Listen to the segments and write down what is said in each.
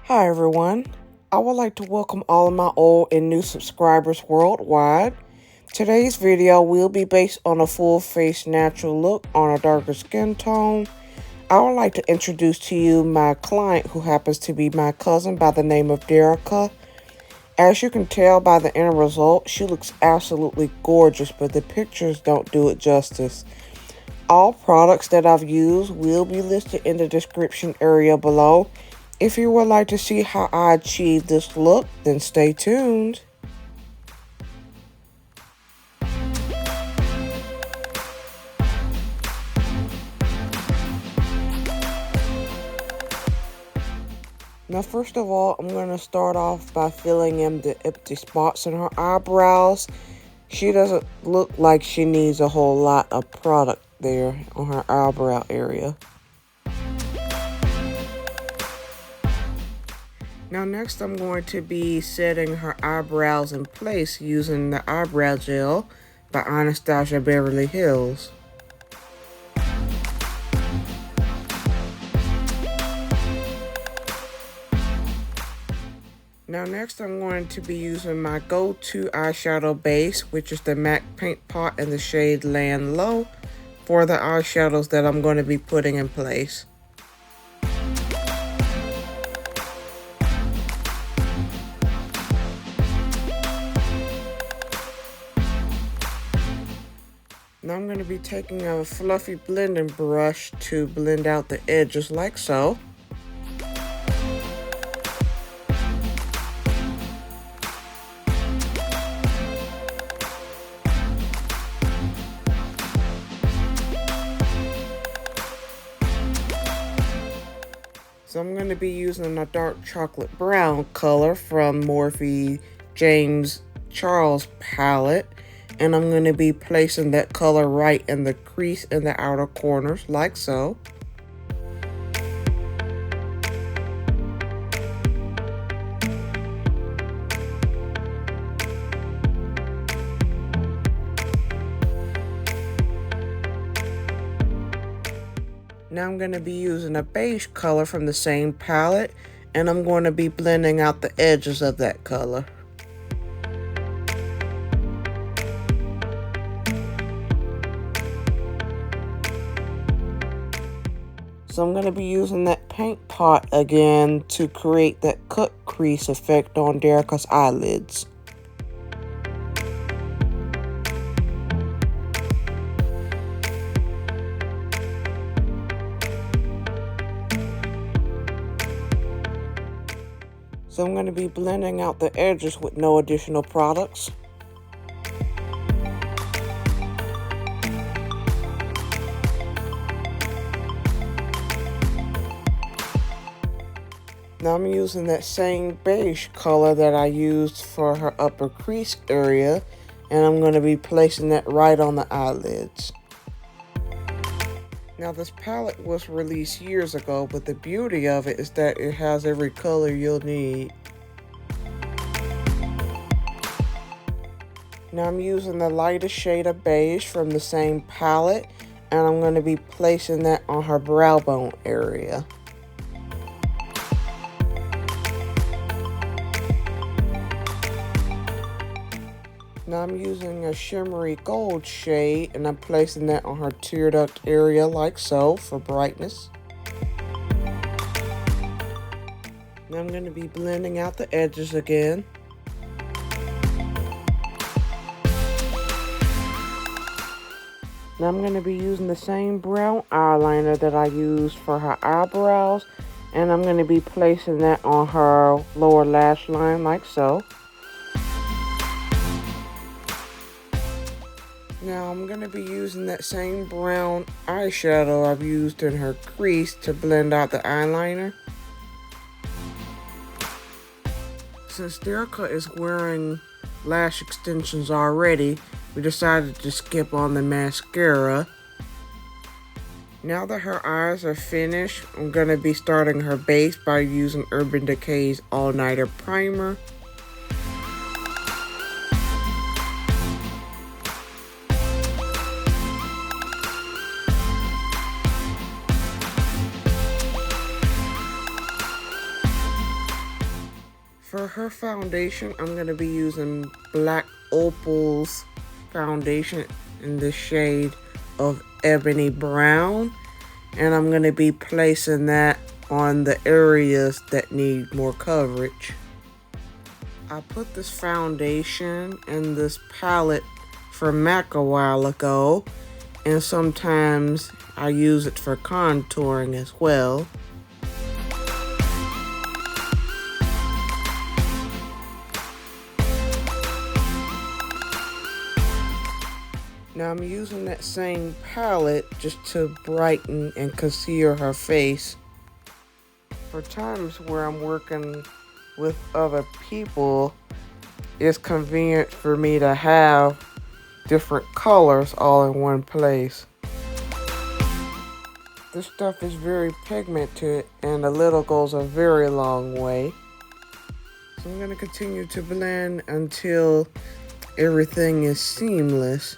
Hi everyone, I would like to welcome all of my old and new subscribers worldwide. Today's video will be based on a full face natural look on a darker skin tone. I would like to introduce to you my client who happens to be my cousin by the name of Derica. As you can tell by the end result, she looks absolutely gorgeous, but the pictures don't do it justice. All products that I've used will be listed in the description area below. If you would like to see how I achieved this look, then stay tuned. Now first of all, I'm going to start off by filling in the empty spots in her eyebrows. She doesn't look like she needs a whole lot of product there on her eyebrow area. Now next I'm going to be setting her eyebrows in place using the eyebrow gel by Anastasia Beverly Hills. Now next I'm going to be using my go-to eyeshadow base, which is the MAC Paint Pot in the shade Layin Low, for the eyeshadows that I'm going to be putting in place. Now I'm going to be taking a fluffy blending brush to blend out the edges like so. So I'm going to be using a dark chocolate brown color from Morphe James Charles palette. And I'm going to be placing that color right in the crease in the outer corners, like so. Now I'm going to be using a beige color from the same palette, and I'm going to be blending out the edges of that color. So I'm going to be using that paint pot again to create that cut crease effect on Derica's eyelids. So I'm going to be blending out the edges with no additional products. Now I'm using that same beige color that I used for her upper crease area, and I'm going to be placing that right on the eyelids. Now this palette was released years ago, but the beauty of it is that it has every color you'll need. Now I'm using the lightest shade of beige from the same palette, and I'm going to be placing that on her brow bone area. Now I'm using a shimmery gold shade, and I'm placing that on her tear duct area like so for brightness. Now I'm going to be blending out the edges again. Now I'm going to be using the same brown eyeliner that I used for her eyebrows, and I'm going to be placing that on her lower lash line like so. Now I'm going to be using that same brown eyeshadow I've used in her crease to blend out the eyeliner. Since Derica is wearing lash extensions already, we decided to skip on the mascara. Now that her eyes are finished, I'm going to be starting her base by using Urban Decay's All Nighter Primer. For her foundation, I'm going to be using Black Opal's foundation in the shade of Ebony Brown. And I'm going to be placing that on the areas that need more coverage. I put this foundation in this palette from MAC a while ago, and sometimes I use it for contouring as well. Now I'm using that same palette just to brighten and conceal her face. For times where I'm working with other people, it's convenient for me to have different colors all in one place. This stuff is very pigmented and a little goes a very long way. So I'm going to continue to blend until everything is seamless.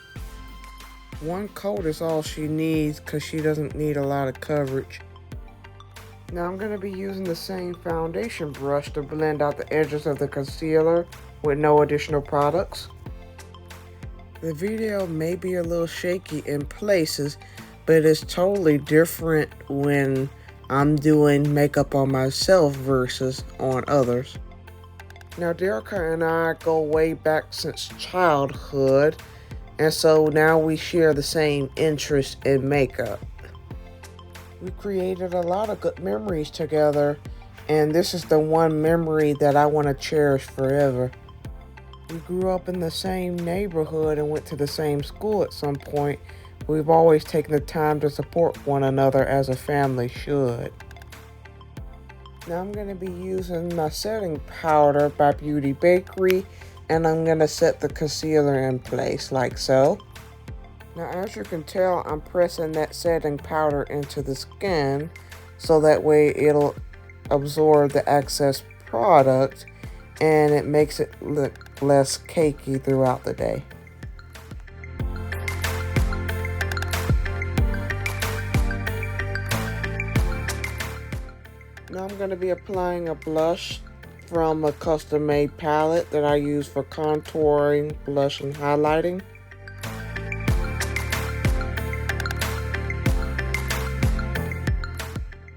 One coat is all she needs because she doesn't need a lot of coverage. Now I'm going to be using the same foundation brush to blend out the edges of the concealer with no additional products. The video may be a little shaky in places, but it's totally different when I'm doing makeup on myself versus on others. Now Derica and I go way back since childhood, and so now we share the same interest in makeup. We created a lot of good memories together, and this is the one memory that I want to cherish forever. We grew up in the same neighborhood and went to the same school at some point. We've always taken the time to support one another as a family should. Now I'm going to be using my setting powder by Beauty Bakery, and I'm going to set the concealer in place like so. Now as you can tell, I'm pressing that setting powder into the skin so that way it'll absorb the excess product and it makes it look less cakey throughout the day. Now I'm going to be applying a blush from a custom-made palette that I use for contouring, blush, and highlighting.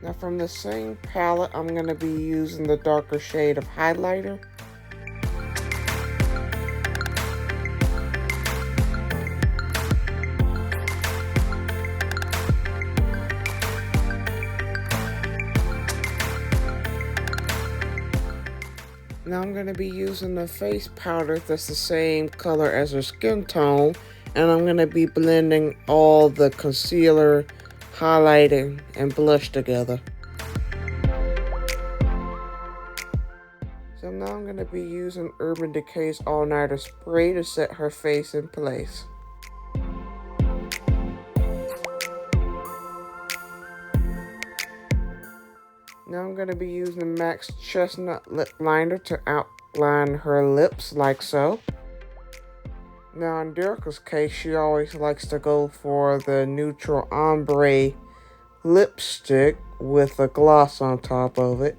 Now from the same palette, I'm going to be using the darker shade of highlighter. Now I'm going to be using the face powder that's the same color as her skin tone, and I'm going to be blending all the concealer, highlighting, and blush together. So now I'm going to be using Urban Decay's All Nighter Spray to set her face in place. Now I'm going to be using MAC's Chestnut Lip Liner to outline her lips like so. Now in Derica's case, she always likes to go for the neutral ombre lipstick with a gloss on top of it.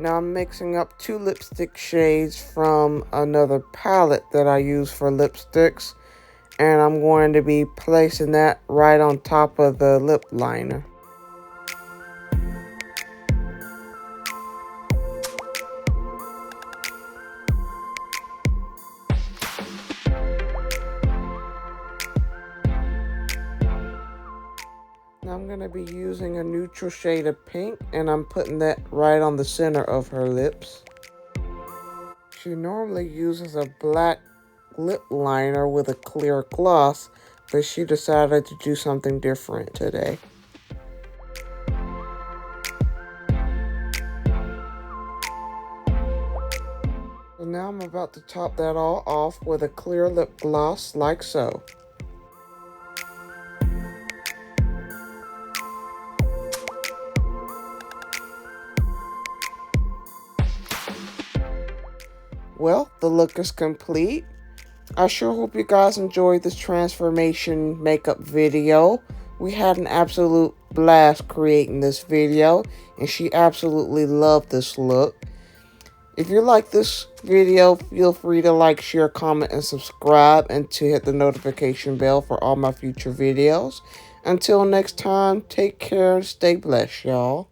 Now I'm mixing up two lipstick shades from another palette that I use for lipsticks, and I'm going to be placing that right on top of the lip liner. Now I'm going to be using a neutral shade of pink, and I'm putting that right on the center of her lips. She normally uses a black lip liner with a clear gloss, but she decided to do something different today. So now I'm about to top that all off with a clear lip gloss like so. Well, the look is complete. I sure hope you guys enjoyed this transformation makeup video. We had an absolute blast creating this video, and she absolutely loved this look. If you like this video, feel free to like, share, comment, and subscribe, and to hit the notification bell for all my future videos. Until next time, take care and stay blessed, y'all.